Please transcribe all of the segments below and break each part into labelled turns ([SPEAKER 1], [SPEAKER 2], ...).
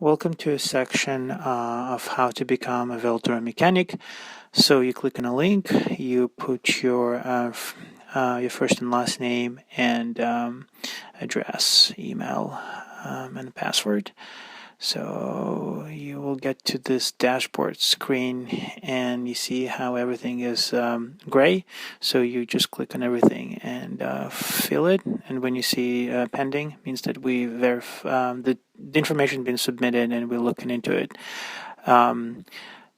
[SPEAKER 1] Welcome to a section of how to become a Velotooler mechanic. So you click on a link, you put your first and last name and address, email, and password. So you will get to this dashboard screen and you see how everything is gray. So you just click on everything and fill it. And when you see pending, means that we the information been submitted and we're looking into it.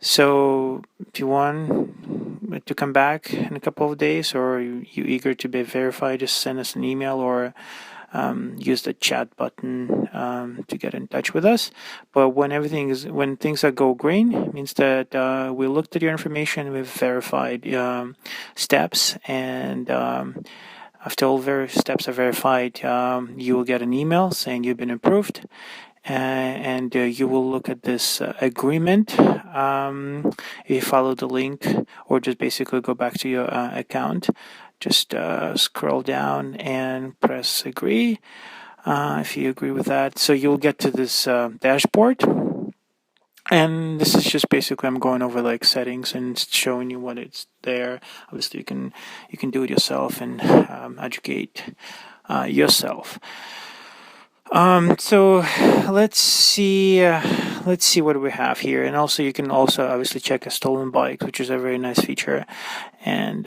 [SPEAKER 1] So if you want to come back in a couple of days, or you eager to be verified, just send us an email or use the chat button to get in touch with us. But when things are go green, it means that we looked at your information, we've verified steps, and after all steps are verified, you will get an email saying you've been approved. And you will look at this agreement if you follow the link, or just basically go back to your account. Just scroll down and press agree if you agree with that. So you'll get to this dashboard. And this is just basically I'm going over like settings and showing you what it's there. Obviously, you can do it yourself and educate yourself. So let's see what we have here, and also you can obviously check a stolen bike, which is a very nice feature, and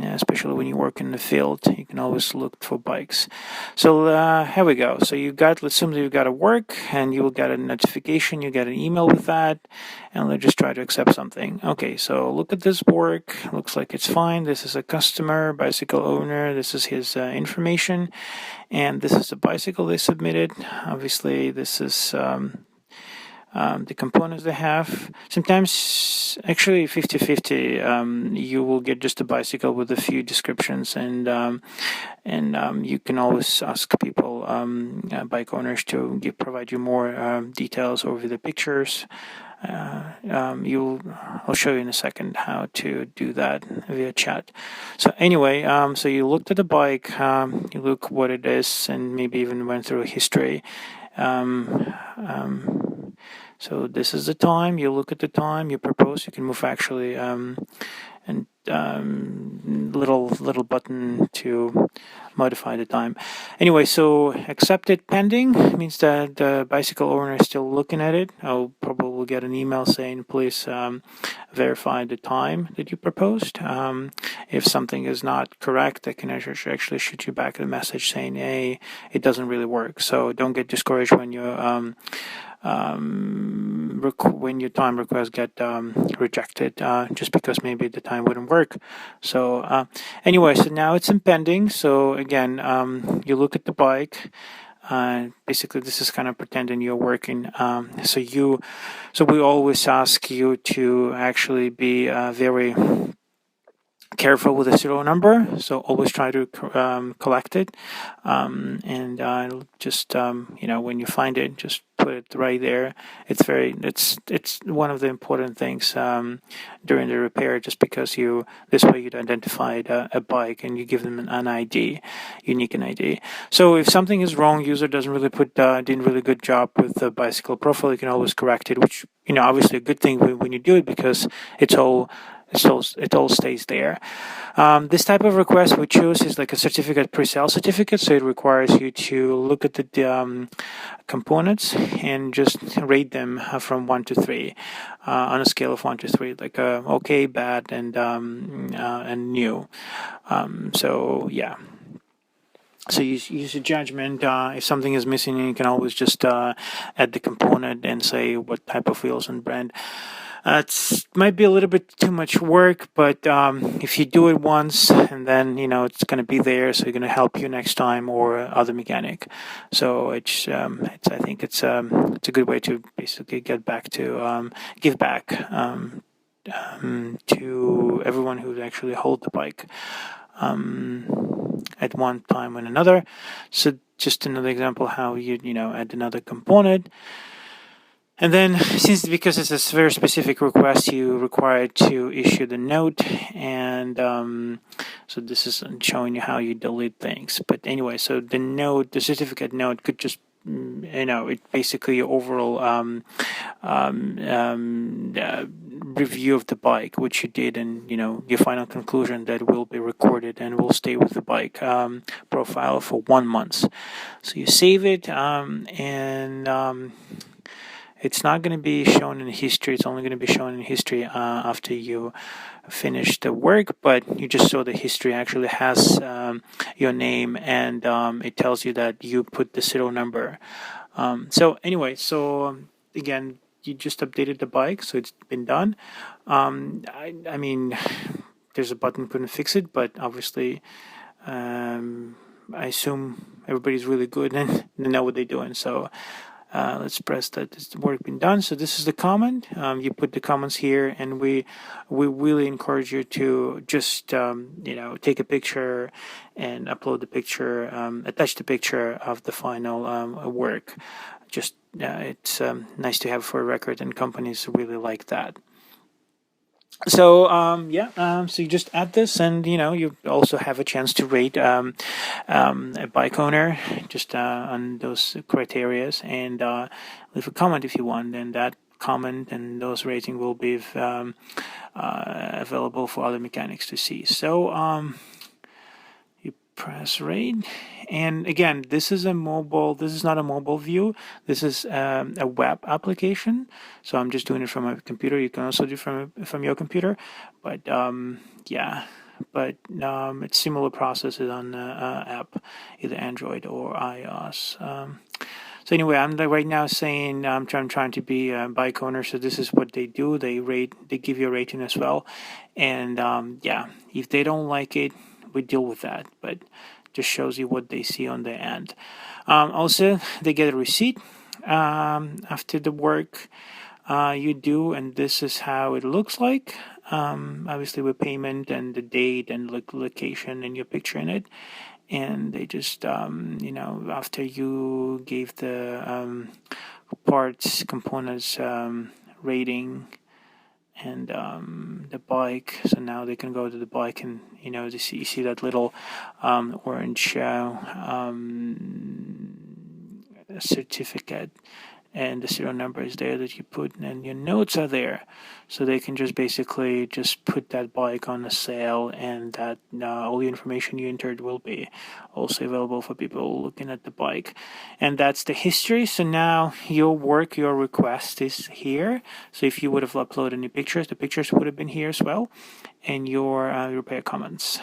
[SPEAKER 1] especially when you work in the field, you can always look for bikes. So here we go. So let's assume that you've got to work, and you will get a notification, you get an email with that, and let's just try to accept something. Okay, so look at this work. Looks like it's fine. This is a customer, bicycle owner. This is his information. And this is the bicycle they submitted. Obviously, this is the components they have. Sometimes, actually, 50-50, you will get just a bicycle with a few descriptions, and you can always ask people, bike owners, to provide you more details over the pictures. I'll show you in a second how to do that via chat. So anyway, so you looked at the bike, you look what it is, and maybe even went through history. So this is the time. You look at the time. You propose. You can move actually, and little button to modify the time. Anyway, so accepted pending means that the bicycle owner is still looking at it. I'll probably get an email saying please verify the time that you proposed. If something is not correct, I can actually shoot you back a message saying, hey, it doesn't really work. So don't get discouraged when you when your time requests get rejected, just because maybe the time wouldn't work. So anyway, so now it's in pending. So again, you look at the bike. Basically, this is kind of pretending you're working. So we always ask you to actually be very careful with the serial number, so always try to collect it, and just when you find it, just put it right there. It's one of the important things during the repair, just because this way you'd identified a bike and you give them an ID, unique ID. So if something is wrong, user didn't really good job with the bicycle profile, you can always correct it, which obviously a good thing when you do it, because it all stays there. This type of request we choose is like a certificate, pre-sale certificate, so it requires you to look at the components and just rate them from 1 to 3 on a scale of 1 to 3, like okay, bad, and new. So yeah. So you use your judgment. If something is missing, you can always just add the component and say what type of wheels and brand. It might be a little bit too much work, but if you do it once, and then it's going to be there, so it's going to help you next time or other mechanic. So I think it's a good way to basically give back to everyone who actually hold the bike at one time or another. So just another example how you add another component. And then, because it's a very specific request, you require to issue the note, and so this is showing you how you delete things. But anyway, so the certificate note could just it basically your overall um, um, uh, review of the bike, which you did, and your final conclusion that will be recorded and will stay with the bike profile for 1 month. So you save it, and it's not going to be shown in history. It's only going to be shown in history after you finish the work, but you just saw the history actually has your name, and it tells you that you put the serial number. So anyway, again, you just updated the bike, so it's been done. I mean, there's a button couldn't fix it, but obviously, I assume everybody's really good and they know what they're doing. So let's press that this work been done. So this is the comment. You put the comments here, and we really encourage you to just take a picture and upload the picture, attach the picture of the final work. Just it's nice to have for a record, and companies really like that. So so you just add this, and you also have a chance to rate a bike owner just on those criterias, and leave a comment if you want, and that comment and those rating will be available for other mechanics to see. So you press rate, and again, this is not a mobile view. This is a web application, so I'm just doing it from my computer. You can also do from your computer, but it's similar processes on the app, either Android or iOS. So anyway, I'm right now saying I'm trying to be a bike owner. So this is what they do. They give you a rating as well, and if they don't like it, we deal with that. But just shows you what they see on their end. Also, they get a receipt after the work you do, and this is how it looks like. Obviously, with payment and the date and location and your picture in it. And they just, after you gave the parts, components rating and the bike, so now they can go to the bike and you see that little orange certificate, and the serial number is there that you put, and your notes are there, so they can just basically just put that bike on a sale, and that all the information you entered will be also available for people looking at the bike. And that's the history. So now your request is here. So if you would have uploaded any pictures, the pictures would have been here as well, and your repair comments.